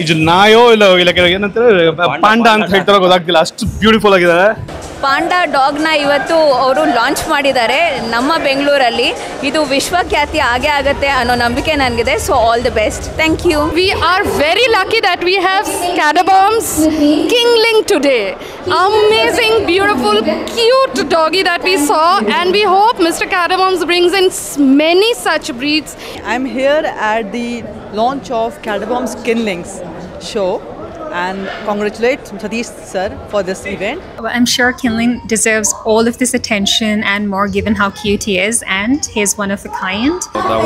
ಹುಡುಗಿ ನಾಯೋ ಇಲ್ಲ ಏನಂತಾರೆ ಪಾಂಡಾ ಅಂತ ಹೇಳ್ತಾರೋ ಗೊತ್ತಾಗ್ತಿಲ್ಲ, ಅಷ್ಟು ಬ್ಯೂಟಿಫುಲ್ ಆಗಿದೆ. ಪಾಂಡಾ ಡಾಗ್ನ ಇವತ್ತು ಅವರು ಲಾಂಚ್ ಮಾಡಿದ್ದಾರೆ ನಮ್ಮ ಬೆಂಗಳೂರಲ್ಲಿ. ಇದು ವಿಶ್ವಖ್ಯಾತಿ ಆಗೇ ಆಗುತ್ತೆ ಅನ್ನೋ ನಂಬಿಕೆ ನನಗಿದೆ. So all the best. Thank you. We are very lucky that we have Catabomb's Kingling today. Amazing, beautiful, cute doggy that we saw, and we hope Mr. Catabombs brings in many such breeds. I'm here at the launch of Catabomb's Kinlings show and congratulate Satish sir for this event. I'm sure Kinling deserves all of this attention and more given how cute he is, and he's one of a kind.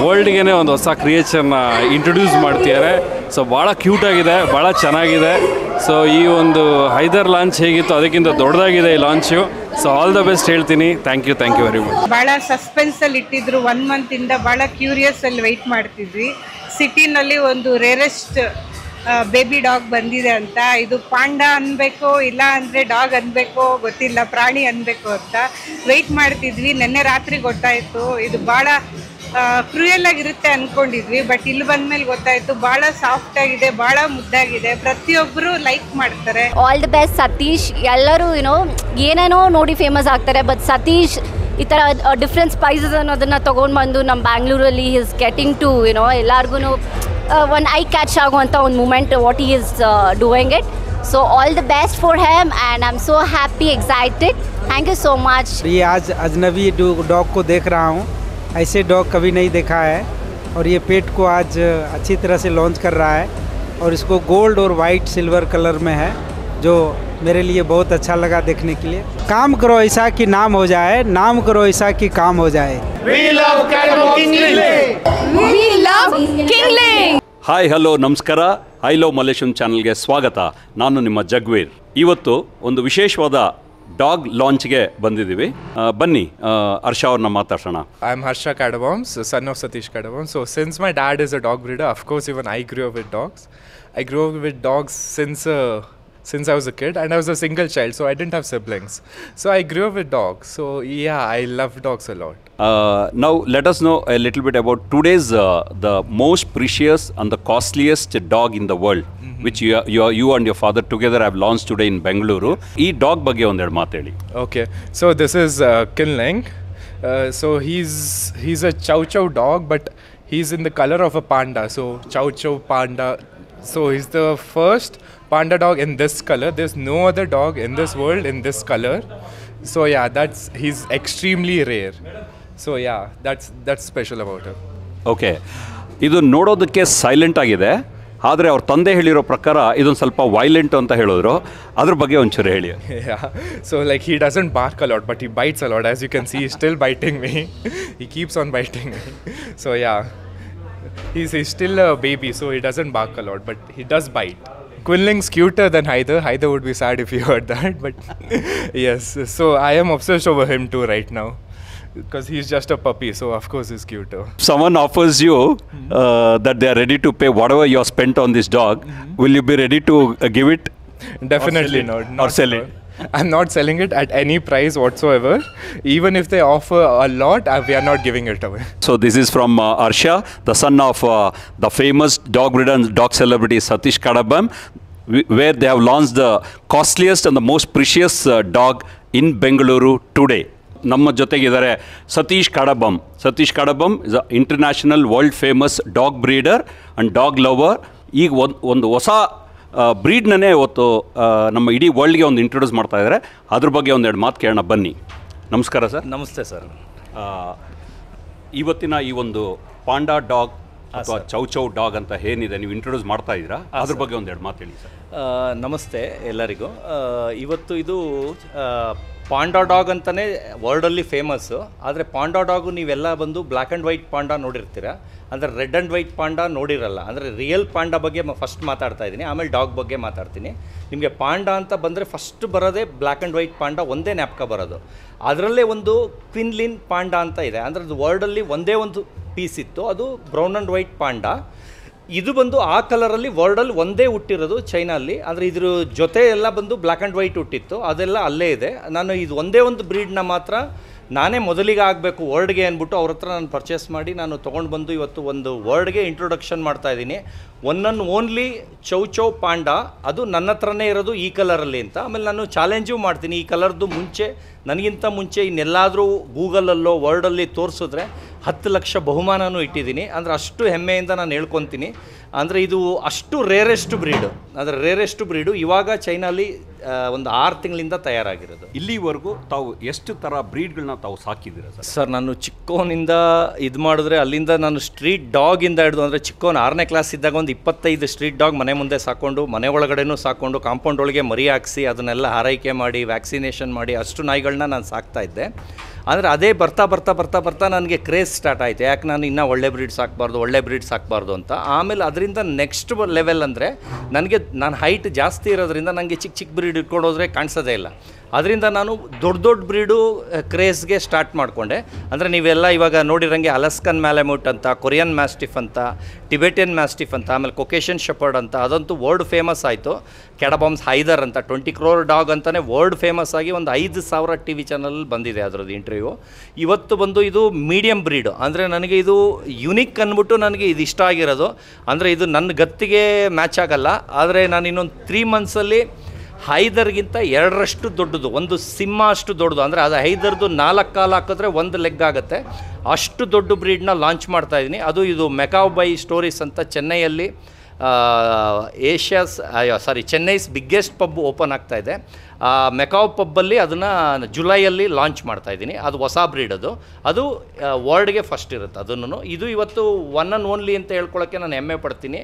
ವರ್ಲ್ಡ್ಗೆ ಒಂದು ಹೊಸ ಕ್ರಿಯೇಷನ್ನ introduce ಮಾಡ್ತಿದ್ದಾರೆ. So ಭಾಳ cute ಆಗಿದೆ, ಭಾಳ ಚೆನ್ನಾಗಿದೆ. So ಈ ಒಂದು Hyder launch ಹೇಗಿತ್ತು ಅದಕ್ಕಿಂತ ದೊಡ್ಡದಾಗಿದೆ ಈ launch. So all the best ಹೇಳ್ತೀನಿ. Thank you very much. ಭಾಳ ಸಸ್ಪೆನ್ಸಲ್ಲಿ ಇಟ್ಟಿದ್ರು. 1 ಮಂತಿಂದ ಭಾಳ ಕ್ಯೂರಿಯಸ್ಸಲ್ಲಿ ವೆಯ್ಟ್ ಮಾಡ್ತಿದ್ವಿ. ಸಿಟಿನಲ್ಲಿ ಒಂದು ರೇರೆಸ್ಟ್ ಬೇಬಿ ಡಾಗ್ ಬಂದಿದೆ ಅಂತ. ಇದು ಪಾಂಡಾ ಅನ್ಬೇಕು ಇಲ್ಲ ಅಂದರೆ ಡಾಗ್ ಅನ್ಬೇಕು ಗೊತ್ತಿಲ್ಲ, ಪ್ರಾಣಿ ಅನ್ಬೇಕು ಅಂತ ವೆಯ್ಟ್ ಮಾಡ್ತಿದ್ವಿ. ನಿನ್ನೆ ರಾತ್ರಿ ಗೊತ್ತಾಯಿತು ಇದು ಭಾಳ ಕ್ರೂಯಲ್ ಆಗಿರುತ್ತೆ ಅಂದ್ಕೊಂಡಿದ್ವಿ. ಬಟ್ ಇಲ್ಲಿ ಬಂದಮೇಲೆ ಗೊತ್ತಾಯಿತು ಭಾಳ ಸಾಫ್ಟ್ ಆಗಿದೆ, ಭಾಳ ಮುದ್ದಾಗಿದೆ. ಪ್ರತಿಯೊಬ್ಬರು ಲೈಕ್ ಮಾಡ್ತಾರೆ. All the best Satish. ಎಲ್ಲರೂ ಏನೇನೋ ನೋಡಿ ಫೇಮಸ್ ಆಗ್ತಾರೆ, ಬಟ್ ಸತೀಶ್ ಈ ಥರ ಡಿಫ್ರೆಂಟ್ ಸ್ಪೈಸಸ್ ಅನ್ನೋದನ್ನು ತೊಗೊಂಡು ಬಂದು ನಮ್ಮ ಬ್ಯಾಂಗ್ಳೂರಲ್ಲಿ ಈಸ್ ಗೆಟಿಂಗ್ ಟು ಎಲ್ಲರಿಗೂ one eye catch ಆಗುವಂಥ ಒಂದು moment what he is doing it. So all the best for him and I'm so happy, excited. Thank you so much. ये आज अजनबी डॉग को देख रहा हूँ, ऐसे डॉग कभी नहीं देखा है और ये पेट को आज अच्छी तरह से लॉन्च कर रहा है और इसको गोल्ड और वाइट सिल्वर कलर में है, जो मेरे लिए बहुत अच्छा लगा देखने के लिए. काम करो ऐसा कि नाम हो जाए, नाम करो ऐसा कि काम हो जाए. We love Catabomb's Kingling. We love Kingling. Hi hello ನಮಸ್ಕಾರ. ಐ ಲವ್ ಮಲೇಶಿಯಂ ಚಾನಲ್ಗೆ ಸ್ವಾಗತ. ನಾನು ನಿಮ್ಮ ಜಗ್ವೀರ್. ಇವತ್ತು ಒಂದು ವಿಶೇಷವಾದ ಡಾಗ್ ಲಾಂಚ್ಗೆ ಬಂದಿದ್ದೀವಿ. ಬನ್ನಿ ಹರ್ಷ ಅವ್ರನ್ನ ಮಾತಾಡ್ಸೋಣ. I am Harsha Catabombs, son of Satish Catabombs. So since my dad is a dog breeder, of course even I grew up with dogs. I grew up with dogs since I was a kid, and I was a single child, so I didn't have siblings. So I grew up with dogs. So yeah, I love dogs a lot. Now let us know a little bit about today's the most precious and the costliest dog in the world, which you and your father together have launched today in Bengaluru. Ee dog ಬಗ್ಗೆ ಒಂದೆರಡು ಮಾತು ಹೇಳಿ. Okay, so this is Kinling. So he's a Chow Chow dog, but he's in the color of a panda. So Chow Chow panda. So he's the first panda dog in this color. There's no other dog in this world in this color. So yeah, he's extremely rare. So yeah, that's special about him. Okay, ಇದು ನೋಡೋದಕ್ಕೆ silent ಆಗಿದೆ, ಆದರೆ ಅವ್ರ ತಂದೆ ಹೇಳಿರೋ ಪ್ರಕಾರ ಇದೊಂದು ಸ್ವಲ್ಪ ವೈಲೆಂಟ್ ಅಂತ ಹೇಳಿದ್ರು. ಅದ್ರ ಬಗ್ಗೆ ಒಂಚೂರು ಹೇಳಿ. Yeah, so like he doesn't bark a lot, but he bites a lot. As you can see, he's still biting me. He keeps on biting me. So yeah, he's still a baby, so he doesn't bark a lot, but he does bite. Quinling's cuter than Haider. Haider would be sad if he heard that, but yes. So I am obsessed over him too right now, because he's just a puppy, so of course he's cuter. Someone offers you that they are ready to pay whatever you have spent on this dog. Will you be ready to give it? Definitely not. Or sell it? I'm not selling it at any price whatsoever. Even if they offer a lot, we are not giving it away. So this is from Harsha, the son of the famous dog breeder and dog celebrity Satish Catabombs, where they have launched the costliest and the most precious dog in Bengaluru today. ನಮ್ಮ ಜೊತೆಗಿದ್ದಾರೆ Satish Catabombs. Satish Catabombs is a international world famous dog breeder and dog lover. ಈಗ ಒಂದು ಹೊಸ ಬ್ರೀಡ್ನೇ ಇವತ್ತು ನಮ್ಮ ಇಡೀ ವರ್ಲ್ಡ್ಗೆ ಒಂದು introduce ಮಾಡ್ತಾ ಇದ್ದಾರೆ. ಅದ್ರ ಬಗ್ಗೆ ಒಂದೆರಡು ಮಾತು ಕೇಳೋಣ ಬನ್ನಿ. ನಮಸ್ಕಾರ ಸರ್. ನಮಸ್ತೆ ಸರ್. ಇವತ್ತಿನ ಈ ಒಂದು ಪಾಂಡಾ ಡಾಗ್ ಅಥವಾ ಚೌ ಚೌ ಡಾಗ್ ಅಂತ ಏನಿದೆ ನೀವು ಇಂಟ್ರೊಡ್ಯೂಸ್ ಮಾಡ್ತಾ ಇದ್ದೀರಾ, ಅದ್ರ ಬಗ್ಗೆ ಒಂದೆರಡು ಮಾತು ಹೇಳಿ ಸರ್. ನಮಸ್ತೆ ಎಲ್ಲರಿಗೂ. ಇವತ್ತು ಇದು ಪಾಂಡಾ ಡಾಗ್ ಅಂತಲೇ ವರ್ಲ್ಡಲ್ಲಿ ಫೇಮಸ್ಸು. ಆದರೆ ಪಾಂಡಾ ಡಾಗು ನೀವೆಲ್ಲ ಬಂದು ಬ್ಲ್ಯಾಕ್ ಆ್ಯಂಡ್ ವೈಟ್ ಪಾಂಡಾ ನೋಡಿರ್ತೀರ, ಅಂದರೆ ರೆಡ್ ಆ್ಯಂಡ್ ವೈಟ್ ಪಾಂಡಾ ನೋಡಿರಲ್ಲ. ಅಂದರೆ ರಿಯಲ್ ಪಾಂಡಾ ಬಗ್ಗೆ ಫಸ್ಟ್ ಮಾತಾಡ್ತಾ ಇದ್ದೀನಿ, ಆಮೇಲೆ ಡಾಗ್ ಬಗ್ಗೆ ಮಾತಾಡ್ತೀನಿ. ನಿಮಗೆ ಪಾಂಡಾ ಅಂತ ಬಂದರೆ ಫಸ್ಟ್ ಬರೋದೇ ಬ್ಲ್ಯಾಕ್ ಆ್ಯಂಡ್ ವೈಟ್ ಪಾಂಡಾ ಒಂದೇ ಜ್ಞಾಪಕ ಬರೋದು. ಅದರಲ್ಲೇ ಒಂದು ಕ್ವಿನ್ಲಿನ್ ಪಾಂಡಾ ಅಂತ ಇದೆ, ಅಂದರೆ ಅದು ವರ್ಲ್ಡಲ್ಲಿ ಒಂದೇ ಒಂದು ಪೀಸ್ ಇತ್ತು, ಅದು ಬ್ರೌನ್ ಆ್ಯಂಡ್ ವೈಟ್ ಪಾಂಡಾ. ಇದು ಬಂದು ಆ ಕಲರಲ್ಲಿ ವರ್ಲ್ಡಲ್ಲಿ ಒಂದೇ ಹುಟ್ಟಿರೋದು ಚೈನಲ್ಲಿ. ಆದರೆ ಇದ್ರ ಜೊತೆ ಎಲ್ಲ ಬಂದು ಬ್ಲ್ಯಾಕ್ ಆ್ಯಂಡ್ ವೈಟ್ ಹುಟ್ಟಿತ್ತು, ಅದೆಲ್ಲ ಅಲ್ಲೇ ಇದೆ. ನಾನು ಇದು ಒಂದೇ ಒಂದು ಬ್ರೀಡ್ನ ಮಾತ್ರ ನಾನೇ ಮೊದಲಿಗೆ ಆಗಬೇಕು ವರ್ಡ್ಗೆ ಅಂದ್ಬಿಟ್ಟು ಅವ್ರ ಹತ್ರ ನಾನು ಪರ್ಚೇಸ್ ಮಾಡಿ ನಾನು ತೊಗೊಂಡು ಬಂದು ಇವತ್ತು ಒಂದು ವರ್ಡ್ಗೆ ಇಂಟ್ರೊಡಕ್ಷನ್ ಮಾಡ್ತಾಯಿದ್ದೀನಿ. One and only chow panda, ಅದು ನನ್ನ ಹತ್ರನೇ ಇರೋದು ಈ ಕಲರಲ್ಲಿ ಅಂತ. ಆಮೇಲೆ ನಾನು ಚಾಲೆಂಜು ಮಾಡ್ತೀನಿ, ಈ ಕಲರ್ದು ಮುಂಚೆ ನನಗಿಂತ ಮುಂಚೆ ಇನ್ನೆಲ್ಲಾದರೂ ಗೂಗಲಲ್ಲೋ ವರ್ಡಲ್ಲಿ ತೋರಿಸಿದ್ರೆ 10 ಲಕ್ಷ ಬಹುಮಾನನೂ ಇಟ್ಟಿದ್ದೀನಿ. ಅಂದರೆ ಅಷ್ಟು ಹೆಮ್ಮೆಯಿಂದ ನಾನು ಹೇಳ್ಕೊತೀನಿ. ಅಂದರೆ ಇದು ಅಷ್ಟು ರೇರೆಸ್ಟ್ ಬ್ರೀಡು, ಅಂದರೆ ರೇರೆಸ್ಟ್ ಬ್ರೀಡು ಇವಾಗ ಚೈನಲ್ಲಿ ಒಂದು 6 ತಿಂಗಳಿಂದ ತಯಾರಾಗಿರೋದು. ಇಲ್ಲಿವರೆಗೂ ತಾವು ಎಷ್ಟು ಥರ ಬ್ರೀಡ್ಗಳನ್ನ ತಾವು ಸಾಕಿದ್ದೀರಾ ಸರ್? ಸರ್ ನಾನು ಚಿಕ್ಕವನಿಂದ ಇದು ಮಾಡಿದ್ರೆ ಅಲ್ಲಿಂದ ನಾನು ಸ್ಟ್ರೀಟ್ ಡಾಗಿಂದ ಹಿಡಿದು, ಅಂದರೆ ಚಿಕ್ಕವನು 6ನೇ ಕ್ಲಾಸ್ ಇದ್ದಾಗ ಒಂದು 25 ಸ್ಟ್ರೀಟ್ ಡಾಗ್ ಮನೆ ಮುಂದೆ ಸಾಕೊಂಡು, ಮನೆ ಒಳಗಡೆನೂ ಸಾಕೊಂಡು, ಕಾಂಪೌಂಡ್ ಒಳಗೆ ಮರಿ ಹಾಕಿಸಿ ಅದನ್ನೆಲ್ಲ ಆರೈಕೆ ಮಾಡಿ ವ್ಯಾಕ್ಸಿನೇಷನ್ ಮಾಡಿ ಅಷ್ಟು ನಾಯಿಗಳನ್ನ ನಾನು ಸಾಕ್ತಾಯಿದ್ದೆ. ಅಂದರೆ ಅದೇ ಬರ್ತಾ ಬರ್ತಾ ಬರ್ತಾ ಬರ್ತಾ ನನಗೆ ಕ್ರೇಜ್ ಸ್ಟಾರ್ಟ್ ಆಯಿತು, ಯಾಕೆ ನಾನು ಇನ್ನೂ ಒಳ್ಳೆ ಬ್ರೀಡ್ ಸಾಕಬಾರ್ದು ಅಂತ. ಆಮೇಲೆ ಅದರಿಂದ ನೆಕ್ಸ್ಟ್ ಲೆವೆಲ್ ಅಂದರೆ ನಾನು ಹೈಟ್ ಜಾಸ್ತಿ ಇರೋದ್ರಿಂದ ನನಗೆ ಚಿಕ್ಕ ಬ್ರೀಡ್ ಇಟ್ಕೊಂಡು ಹೋದರೆ ಕಾಣಿಸೋದೇ ಇಲ್ಲ. ಅದರಿಂದ ನಾನು ದೊಡ್ಡ ಬ್ರೀಡು ಕ್ರೇಜ್ಗೆ ಸ್ಟಾರ್ಟ್ ಮಾಡಿಕೊಂಡೆ. ಅಂದರೆ ನೀವೆಲ್ಲ ಇವಾಗ ನೋಡಿರಂಗೆ ಅಲಸ್ಕನ್ ಮ್ಯಾಲೆಮೂಟ್ ಅಂತ, ಕೊರಿಯನ್ ಮ್ಯಾಸ್ಟಿಫ್ ಅಂತ, ಟಿಬೆಟಿಯನ್ ಮ್ಯಾಸ್ಟಿಫ್ ಅಂತ, ಆಮೇಲೆ ಕೊಕೇಶನ್ ಶೆಪರ್ಡ್ ಅಂತ, ಅದಂತೂ ವರ್ಲ್ಡ್ ಫೇಮಸ್ ಆಯಿತು. ಕ್ಯಾಡಬಾಮ್ಸ್ ಹೈದರ್ ಅಂತ 20 crore ಡಾಗ್ ಅಂತಲೇ ವರ್ಲ್ಡ್ ಫೇಮಸ್ ಆಗಿ ಒಂದು 5,000 TV ಚಾನಲಲ್ಲಿ ಬಂದಿದೆ ಅದರದ್ದು ಇಂಟರ್ವ್ಯೂ. ಇವತ್ತು ಬಂದು ಇದು ಮೀಡಿಯಮ್ ಬ್ರೀಡು, ಅಂದರೆ ನನಗೆ ಇದು ಯುನಿಕ್ ಅಂದ್ಬಿಟ್ಟು ನನಗೆ ಇದು ಇಷ್ಟ ಆಗಿರೋದು. ಅಂದರೆ ಇದು ನನ್ನ ಗತ್ತಿಗೆ ಮ್ಯಾಚ್ ಆಗಲ್ಲ, ಆದರೆ ನಾನು ಇನ್ನೊಂದು 3 monthsಲ್ಲಿ ಹೈದರ್ಗಿಂತ 2ರಷ್ಟು ದೊಡ್ಡದು, ಒಂದು ಸಿಂಹ ಅಷ್ಟು ದೊಡ್ಡದು, ಅಂದರೆ ಅದು ಹೈದರ್ದು 4 ಕಾಲು ಹಾಕಿದ್ರೆ 1 ಲೆಗ್ ಆಗುತ್ತೆ, ಅಷ್ಟು ದೊಡ್ಡ ಬ್ರೀಡ್ನ ಲಾಂಚ್ ಮಾಡ್ತಾಯಿದ್ದೀನಿ. ಇದು ಮೆಕಾವ್ ಬೈ ಸ್ಟೋರೀಸ್ ಅಂತ ಚೆನ್ನೈಯಲ್ಲಿ ಚೆನ್ನೈಸ್ ಬಿಗ್ಗೆಸ್ಟ್ ಪಬ್ ಓಪನ್ ಆಗ್ತಾಯಿದೆ. ಮೆಕಾವ್ ಪಬ್ಬಲ್ಲಿ ಅದನ್ನು ಜುಲೈಯಲ್ಲಿ ಲಾಂಚ್ ಮಾಡ್ತಾಯಿದ್ದೀನಿ. ಅದು ಹೊಸ ಬ್ರೀಡ್, ಅದು ವರ್ಲ್ಡ್ಗೆ ಫಸ್ಟ್ ಇರುತ್ತೆ ಅದನ್ನು. ಇದು ಇವತ್ತು ಒನ್ ಆ್ಯಂಡ್ ಓನ್ಲಿ ಅಂತ ಹೇಳ್ಕೊಳ್ಳೋಕ್ಕೆ ನಾನು ಹೆಮ್ಮೆ ಪಡ್ತೀನಿ.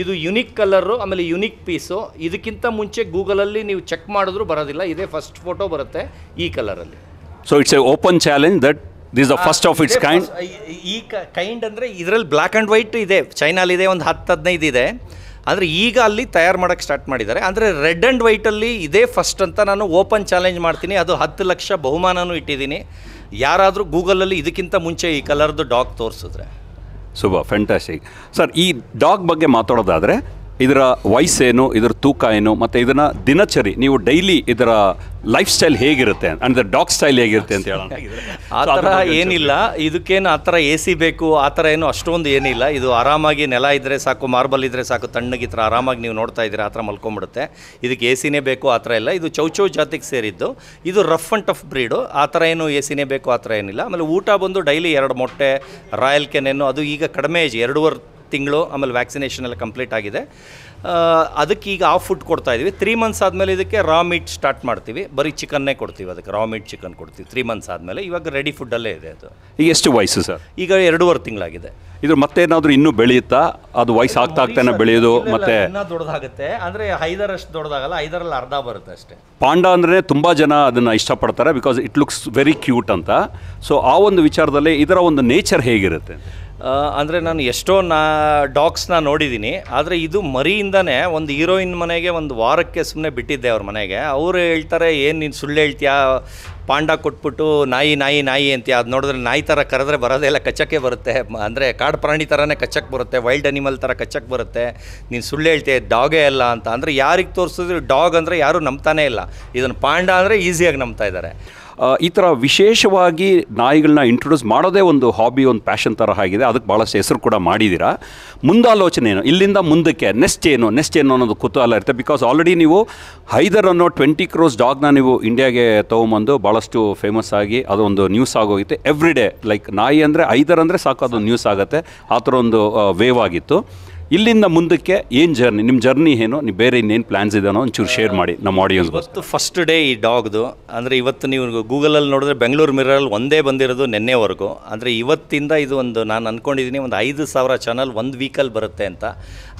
ಇದು ಯುನಿಕ್ ಕಲರು, ಆಮೇಲೆ ಯುನಿಕ್ ಪೀಸು. ಇದಕ್ಕಿಂತ ಮುಂಚೆ ಗೂಗಲಲ್ಲಿ ನೀವು ಚೆಕ್ ಮಾಡಿದ್ರೂ ಬರೋದಿಲ್ಲ, ಇದೇ ಫಸ್ಟ್ ಫೋಟೋ ಬರುತ್ತೆ ಈ ಕಲರಲ್ಲಿ. So it's A open challenge that this the first of it's kind. ಈ ಕೈಂಡ್ ಅಂದರೆ ಇದರಲ್ಲಿ ಬ್ಲ್ಯಾಕ್ ಆ್ಯಂಡ್ ವೈಟ್ ಇದೆ, ಚೈನಾಲಿದೆ, ಒಂದು 10-15 ಇದೆ. ಅಂದರೆ ಈಗ ಅಲ್ಲಿ ತಯಾರು ಮಾಡೋಕ್ಕೆ ಸ್ಟಾರ್ಟ್ ಮಾಡಿದ್ದಾರೆ. ಅಂದರೆ ರೆಡ್ ಆ್ಯಂಡ್ ವೈಟಲ್ಲಿ ಇದೇ ಫಸ್ಟ್ ಅಂತ ನಾನು ಓಪನ್ ಚಾಲೆಂಜ್ ಮಾಡ್ತೀನಿ. ಅದು 10 ಲಕ್ಷ ಬಹುಮಾನನೂ ಇಟ್ಟಿದ್ದೀನಿ. ಯಾರಾದರೂ ಗೂಗಲಲ್ಲಿ ಇದಕ್ಕಿಂತ ಮುಂಚೆ ಈ ಕಲರ್ದು ಡಾಗ್ ತೋರಿಸಿದ್ರೆ. Super, fantastic sir. ಈ ಡಾಗ್ ಬಗ್ಗೆ ಮಾತಾಡೋದಾದರೆ ಇದರ ವಯಸ್ಸೇನು, ಇದರ ತೂಕ ಏನು, ಮತ್ತು ಇದನ್ನು ದಿನಚರಿ ನೀವು ಡೈಲಿ ಇದರ ಲೈಫ್ ಸ್ಟೈಲ್ ಹೇಗಿರುತ್ತೆ, ಅಂದರೆ ಡಾಗ್ ಸ್ಟೈಲ್ ಹೇಗಿರುತ್ತೆ ಅಂತ ಹೇಳೋಣ. ಆ ಥರ ಏನಿಲ್ಲ, ಇದಕ್ಕೇನು ಆ ಥರ AC ಬೇಕು ಆ ಥರ ಏನು ಅಷ್ಟೊಂದು ಏನಿಲ್ಲ. ಇದು ಆರಾಮಾಗಿ ನೆಲ ಇದ್ದರೆ ಸಾಕು, ಮಾರ್ಬಲ್ ಇದ್ದರೆ ಸಾಕು, ತಣ್ಣಗೆ ಈ ಥರ ಆರಾಮಾಗಿ ನೀವು ನೋಡ್ತಾ ಇದ್ದೀರಾ ಆ ಥರ ಮಲ್ಕೊಂಬಿಡುತ್ತೆ. ಇದಕ್ಕೆ AC ಬೇಕು ಆ ಥರ ಇಲ್ಲ. ಇದು ಚೌ ಜಾತಿಗೆ ಸೇರಿದ್ದು. ಇದು ರಫ್ ಆ್ಯಂಡ್ ಟಫ್ ಬ್ರೀಡು, ಆ ಥರ ಏನು AC ಬೇಕು ಆ ಥರ ಏನಿಲ್ಲ. ಆಮೇಲೆ ಊಟ ಬಂದು ಡೈಲಿ 2 ಮೊಟ್ಟೆ, ರಾಯಲ್ ಕೆನೆನ್ನು, ಅದು ಈಗ ಕಡಿಮೆ ಏಜ್ 2.5 ತಿಂಗಳು, ಆಮೇಲೆ ವ್ಯಾಕ್ಸಿನೇಷನ್ ಎಲ್ಲ ಕಂಪ್ಲೀಟ್ ಆಗಿದೆ. ಅದಕ್ಕೆ ಈಗ ಆಫ್ ಫುಡ್ ಕೊಡ್ತಾ ಇದ್ದೀವಿ. 3 months ಆದಮೇಲೆ ಇದಕ್ಕೆ ರಾ ಮೀಟ್ ಸ್ಟಾರ್ಟ್ ಮಾಡ್ತೀವಿ. ಬರೀ ಚಿಕನ್ನೇ ಕೊಡ್ತೀವಿ, ಅದಕ್ಕೆ ರಾ ಮೀಟ್ ಚಿಕನ್ ಕೊಡ್ತೀವಿ 3 months ಆದಮೇಲೆ. ಇವಾಗ ರೆಡಿ ಫುಡ್ಡಲ್ಲೇ ಇದೆ ಅದು. ಈಗ ಎಷ್ಟು ವಯಸ್ಸು ಸರ್? ಈಗ 2.5 ತಿಂಗಳಾಗಿದೆ. ಇದು ಮತ್ತೇನಾದರೂ ಇನ್ನೂ ಬೆಳೆಯುತ್ತಾ? ಅದು ವಯಸ್ಸು ಆಗ್ತಾನೆ ಬೆಳೆಯೋದು ಮತ್ತೆ ಇನ್ನೂ ದೊಡ್ಡದಾಗುತ್ತೆ. ಅಂದರೆ ಹೈದರ್ ಅಷ್ಟು ದೊಡ್ಡದಾಗಲ್ಲ, ಹೈದರಲ್ಲಿ ಅರ್ಧ ಬರುತ್ತೆ ಅಷ್ಟೇ. ಪಾಂಡಾ ಅಂದರೆ ತುಂಬ ಜನ ಅದನ್ನು ಇಷ್ಟಪಡ್ತಾರೆ, because it looks very cute ಅಂತ. ಸೊ ಆ ಒಂದು ವಿಚಾರದಲ್ಲಿ ಇದರ ಒಂದು ನೇಚರ್ ಹೇಗಿರುತ್ತೆ? ಅಂದರೆ ನಾನು ಎಷ್ಟೋ ಡಾಗ್ಸ್ನ ನೋಡಿದ್ದೀನಿ, ಆದರೆ ಇದು ಮರಿಯಿಂದನೇ ಒಂದು ಹೀರೋಯಿನ್ ಮನೆಗೆ ಒಂದು ವಾರಕ್ಕೆ ಸುಮ್ಮನೆ ಬಿಟ್ಟಿದ್ದೆ ಅವ್ರ ಮನೆಗೆ. ಅವರು ಹೇಳ್ತಾರೆ, ಏನು ನೀನು ಸುಳ್ಳು ಹೇಳ್ತೀಯಾ, ಪಾಂಡ ಕೊಟ್ಬಿಟ್ಟು ನಾಯಿ ಅಂತೀಯ, ಅದು ನೋಡಿದ್ರೆ ನಾಯಿ ಥರ ಕರೆದ್ರೆ ಬರೋದೇ ಇಲ್ಲ, ಕಚ್ಚಕ್ಕೆ ಬರುತ್ತೆ, ಅಂದರೆ ಕಾಡು ಪ್ರಾಣಿ ಥರನೇ ಕಚ್ಚಕ್ಕೆ ಬರುತ್ತೆ, ವೈಲ್ಡ್ ಅನಿಮಲ್ ಥರ ಕಚ್ಚಕ್ಕೆ ಬರುತ್ತೆ, ನೀನು ಸುಳ್ಳು ಹೇಳ್ತೀಯ, ಡಾಗೇ ಅಲ್ಲ ಅಂತ. ಅಂದರೆ ಯಾರಿಗೆ ತೋರಿಸಿದ್ರು ಡಾಗ್ ಅಂದರೆ ಯಾರೂ ನಂಬ್ತಾನೇ ಇಲ್ಲ, ಇದನ್ನು ಪಾಂಡ ಅಂದರೆ ಈಸಿಯಾಗಿ ನಂಬ್ತಾ ಇದ್ದಾರೆ. ಈ ಥರ ವಿಶೇಷವಾಗಿ ನಾಯಿಗಳನ್ನ ಇಂಟ್ರೊಡ್ಯೂಸ್ ಮಾಡೋದೇ ಒಂದು ಹಾಬಿ, ಒಂದು ಪ್ಯಾಷನ್ ಥರ ಆಗಿದೆ. ಅದಕ್ಕೆ ಭಾಳಷ್ಟು ಹೆಸರು ಕೂಡ ಮಾಡಿದ್ದೀರಾ. ಮುಂದಾಲೋಚನೆ ಏನು, ಇಲ್ಲಿಂದ ಮುಂದಕ್ಕೆ ನೆಕ್ಸ್ಟ್ ಏನು ಅನ್ನೋದು ಕುತೂಹಲ ಇರುತ್ತೆ. ಬಿಕಾಸ್ ಆಲ್ರೆಡಿ ನೀವು ಹೈದರ್ ಅನ್ನೋ 20 crore ಡಾಗ್ನ ನೀವು ಇಂಡಿಯಾಗೆ ತೊಗೊಂಬಂದು ಭಾಳಷ್ಟು ಫೇಮಸ್ ಆಗಿ ಅದೊಂದು ನ್ಯೂಸ್ ಆಗೋಗಿತ್ತು. ಎವ್ರಿ ಡೇ ಲೈಕ್ ನಾಯಿ ಅಂದರೆ ಹೈದರ್ ಅಂದರೆ ಸಾಕು, ಅದೊಂದು ನ್ಯೂಸ್ ಆಗುತ್ತೆ. ಆ ಥರ ಒಂದು ವೇವ್ ಆಗಿತ್ತು. ಇಲ್ಲಿಂದ ಮುಂದಕ್ಕೆ ಏನು ಜರ್ನಿ, ನಿಮ್ಮ ಜರ್ನಿ ಏನು, ನೀವು ಬೇರೆ ಇನ್ನೇನು ಪ್ಲ್ಯಾನ್ಸ್ ಇದೆಯೋ ಒಂಚೂರು ಶೇರ್ ಮಾಡಿ ನಮ್ಮ ಆಡಿಯನ್ಸ್. ಇವತ್ತು ಫಸ್ಟ್ ಡೇ ಈ ಡಾಗ್ದು. ಅಂದರೆ ಇವತ್ತು ನೀವು ಗೂಗಲಲ್ಲಿ ನೋಡಿದ್ರೆ ಬೆಂಗಳೂರು ಮಿರರಲ್ಲಿ ಒಂದೇ ಬಂದಿರೋದು ನೆನ್ನೆವರೆಗೂ. ಅಂದರೆ ಇವತ್ತಿಂದ ಇದು ಒಂದು ನಾನು ಅಂದ್ಕೊಂಡಿದ್ದೀನಿ ಒಂದು 5,000 ಚಾನಲ್ ಒಂದು ವೀಕಲ್ಲಿ ಬರುತ್ತೆ ಅಂತ.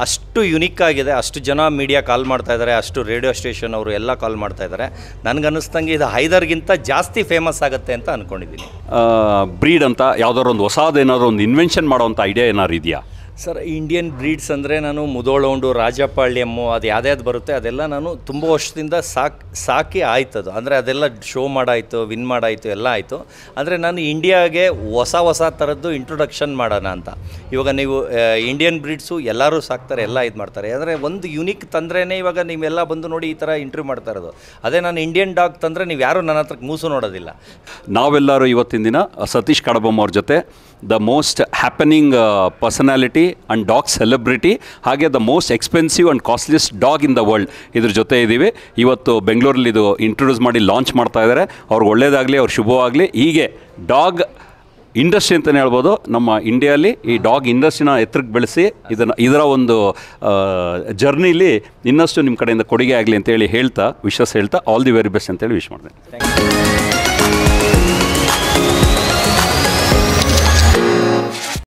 ಅಷ್ಟು ಯುನಿಕ್ ಆಗಿದೆ. ಅಷ್ಟು ಜನ ಮೀಡಿಯಾ ಕಾಲ್ ಮಾಡ್ತಾ ಇದ್ದಾರೆ, ಅಷ್ಟು ರೇಡಿಯೋ ಸ್ಟೇಷನ್ ಅವರು ಎಲ್ಲ ಕಾಲ್ ಮಾಡ್ತಾ ಇದ್ದಾರೆ. ನನಗನ್ನಿಸ್ತಂಗೆ ಇದು ಹೈದರ್ಗಿಂತ ಜಾಸ್ತಿ ಫೇಮಸ್ ಆಗುತ್ತೆ ಅಂತ ಅಂದ್ಕೊಂಡಿದ್ದೀನಿ. ಬ್ರೀಡ್ ಅಂತ ಯಾವುದಾದ್ರು ಒಂದು ಹೊಸದೇನಾದ್ರು ಒಂದು ಇನ್ವೆನ್ಷನ್ ಮಾಡೋವಂಥ ಐಡಿಯಾ ಏನಾದ್ರು ಇದೆಯಾ? ಸರ್ ಇಂಡಿಯನ್ ಬ್ರೀಡ್ಸ್ ಅಂದರೆ ನಾನು ಮುದೋಳೌಂಡು ರಾಜಪಾಳ್ಯಮ್ಮು ಅದು ಯಾವ್ದು ಬರುತ್ತೆ ಅದೆಲ್ಲ ನಾನು ತುಂಬ ವರ್ಷದಿಂದ ಸಾಕಿ ಆಯ್ತದು. ಅಂದರೆ ಅದೆಲ್ಲ ಶೋ ಮಾಡಾಯಿತು, ವಿನ್ ಮಾಡಾಯಿತು, ಎಲ್ಲ ಆಯಿತು. ಅಂದರೆ ನಾನು ಇಂಡಿಯಾಗೆ ಹೊಸ ಥರದ್ದು ಇಂಟ್ರೊಡಕ್ಷನ್ ಮಾಡೋಣ ಅಂತ. ಇವಾಗ ನೀವು ಇಂಡಿಯನ್ ಬ್ರೀಡ್ಸು ಎಲ್ಲರೂ ಸಾಕ್ತಾರೆ, ಎಲ್ಲ ಇದು ಮಾಡ್ತಾರೆ. ಅಂದರೆ ಒಂದು ಯುನಿಕ್ ತಂದ್ರೇ ಇವಾಗ ನೀವೆಲ್ಲ ಬಂದು ನೋಡಿ ಈ ಥರ ಇಂಟರ್ವ್ಯೂ ಮಾಡ್ತಾ ಇರೋದು. ಅದೇ ನಾನು ಇಂಡಿಯನ್ ಡಾಗ್ ತಂದರೆ ನೀವು ಯಾರೂ ನನ್ನ ಹತ್ರಕ್ಕೆ ಮೂಸು ನೋಡೋದಿಲ್ಲ. ನಾವೆಲ್ಲರೂ ಇವತ್ತಿನ ದಿನ ಸತೀಶ್ ಕಡಬಮ್ ಅವ್ರ ಜೊತೆ the most happening personality and dog celebrity, ಹಾಗೆ the most expensive and costliest dog in the world ಇದ್ರ ಜೊತೆ ಇದ್ದೀವಿ. ಇವತ್ತು ಬೆಂಗಳೂರಲ್ಲಿ ಇದು ಇಂಟ್ರೊಡ್ಯೂಸ್ ಮಾಡಿ ಲಾಂಚ್ ಮಾಡ್ತಾ ಇದ್ದಾರೆ. ಅವ್ರಿಗೆ ಒಳ್ಳೇದಾಗಲಿ, ಅವ್ರ ಶುಭವಾಗಲಿ. ಹೀಗೆ ಡಾಗ್ ಇಂಡಸ್ಟ್ರಿ ಅಂತಲೇ ಹೇಳ್ಬೋದು. ನಮ್ಮ ಇಂಡಿಯಾಲಿ ಈ ಡಾಗ್ ಇಂಡಸ್ಟ್ರಿನ ಎತ್ತರಕ್ಕೆ ಬೆಳೆಸಿ ಇದರ ಒಂದು ಜರ್ನಿಲಿ ಇನ್ನಷ್ಟು ನಿಮ್ಮ ಕಡೆಯಿಂದ ಕೊಡುಗೆ ಆಗಲಿ ಅಂತೇಳಿ ಹೇಳ್ತಾ, ವಿಶಸ್ ಹೇಳ್ತಾ, ಆಲ್ ದಿ ವೆರಿ ಬೆಸ್ಟ್ ಅಂತೇಳಿ ವಿಶ್ ಮಾಡ್ತೇನೆ.